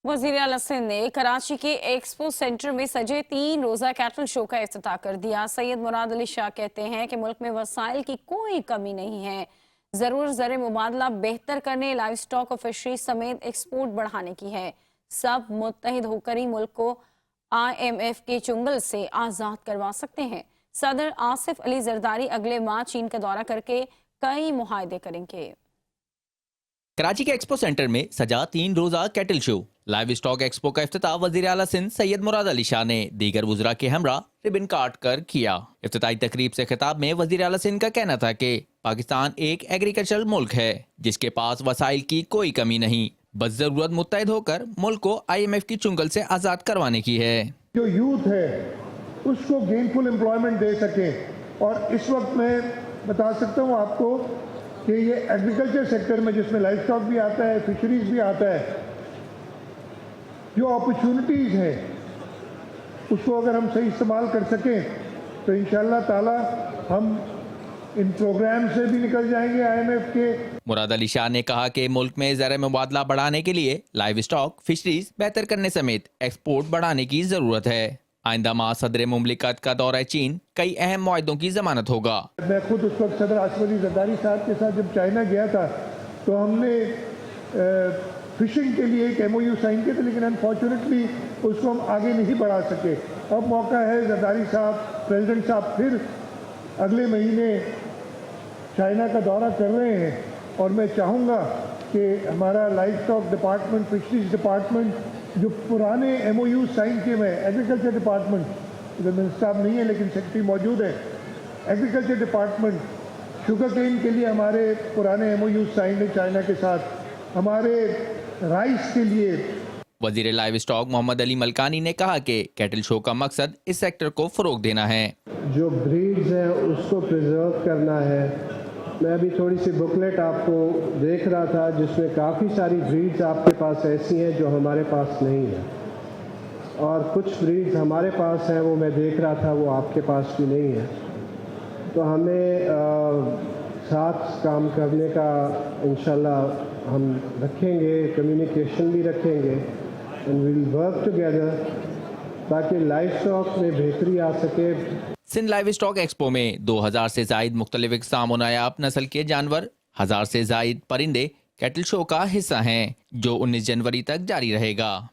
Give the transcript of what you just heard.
वजीर आला सिंध ने कराची के एक्सपो सेंटर में सजे 3 रोजा कैटल शो का इफ्तिताह कर दिया। सैयद मुराद अली शाह कहते हैं कि मुल्क में वसाइल की कोई कमी नहीं है, जरूर ज़र मुबादला बेहतर करने, लाइव स्टॉक और फिशरीज समेत एक्सपोर्ट बढ़ाने की है। सब मुत्तहिद होकर ही मुल्क को IMF के चुंगल से आज़ाद करवा सकते हैं। सदर आसिफ अली जरदारी अगले माह चीन का दौरा करके कई मुआहदे करेंगे। कराची के एक्सपो सेंटर में सजा 3 रोजा cattle show, live stock expo का इफ्तिताह वजीर आला सिंध सैयद मुराद अली शाह ने दीगर वुज़रा के हमरा रिबन काट कर किया। इफ्तिताही तकरीब से खिताब में वजीर आला सिंध का कहना था कि पाकिस्तान एक एग्रीकल्चरल मुल्क है जिसके पास वसाइल की कोई कमी नहीं, बस जरूरत मुत्तहिद होकर मुल्क को IMF की चुंगल से आज़ाद करवाने की है। जो यूथ है उसको गेनफुल एम्प्लॉयमेंट दे सके, और इस वक्त मैं बता सकता हूँ आपको कि ये एग्रीकल्चर सेक्टर में जिसमें लाइफ स्टॉक भी आता है, फिशरीज भी आता है, जो अपॉर्चुनिटीज़ है उसको अगर हम सही इस्तेमाल कर सकें तो इंशाअल्लाह ताला हम इन प्रोग्राम से भी निकल जाएंगे IMF के। मुराद अली शाह ने कहा कि मुल्क में ज़र मुबादला बढ़ाने के लिए लाइव स्टॉक फिशरीज बेहतर करने समेत एक्सपोर्ट बढ़ाने की ज़रूरत है। आइंदा माह सदर मुमलिकत का दौरा चीन कई अहम मुआहदों की जमानत होगा। मैं खुद उस वक्त सदर आसिफ अली जरदारी साहब के साथ जब चाइना गया था तो हमने फिशिंग के लिए एक MOU साइन किया था, लेकिन अनफॉर्चुनेटली उसको हम आगे नहीं बढ़ा सके। अब मौका है, जरदारी साहब प्रेसिडेंट साहब फिर अगले महीने चाइना का दौरा कर रहे हैं, और मैं चाहूँगा कि हमारा life stock department, fisheries department, जो पुराने MOU साइन किए हुए हैं, एग्रीकल्चर डिपार्टमेंट, इधर मिनिस्टर साहब नहीं है लेकिन सेक्रेटरी मौजूद है, एग्रीकल्चर डिपार्टमेंट, शुगर केन के लिए हमारे पुराने MOU साइन है चाइना के साथ, हमारे राइस के लिए। वजीर लाइव स्टॉक मोहम्मद अली मलकानी ने कहा कि कैटल शो का मकसद इस सेक्टर को फरोग देना है। जो ब्रीड्स हैं उसको प्रिजर्व करना है। मैं अभी थोड़ी सी बुकलेट आपको देख रहा था जिसमें काफ़ी सारी ब्रीड्स आपके पास ऐसी हैं जो हमारे पास नहीं है, और कुछ ब्रीड्स हमारे पास हैं वो मैं देख रहा था वो आपके पास भी नहीं है। तो हमें साथ काम करने का इंशाल्लाह हम रखेंगे, कम्युनिकेशन भी रखेंगे, एंड विल वर्क टुगेदर ताकि लाइफ स्टॉक में बेहतरी आ सके। सिंध लाइव स्टॉक एक्सपो में 2000 से जायद मुख्तलिफ इक़साम और नायाब नस्ल के जानवर, 1000 से जायद परिंदे कैटल शो का हिस्सा हैं, जो 19 जनवरी तक जारी रहेगा।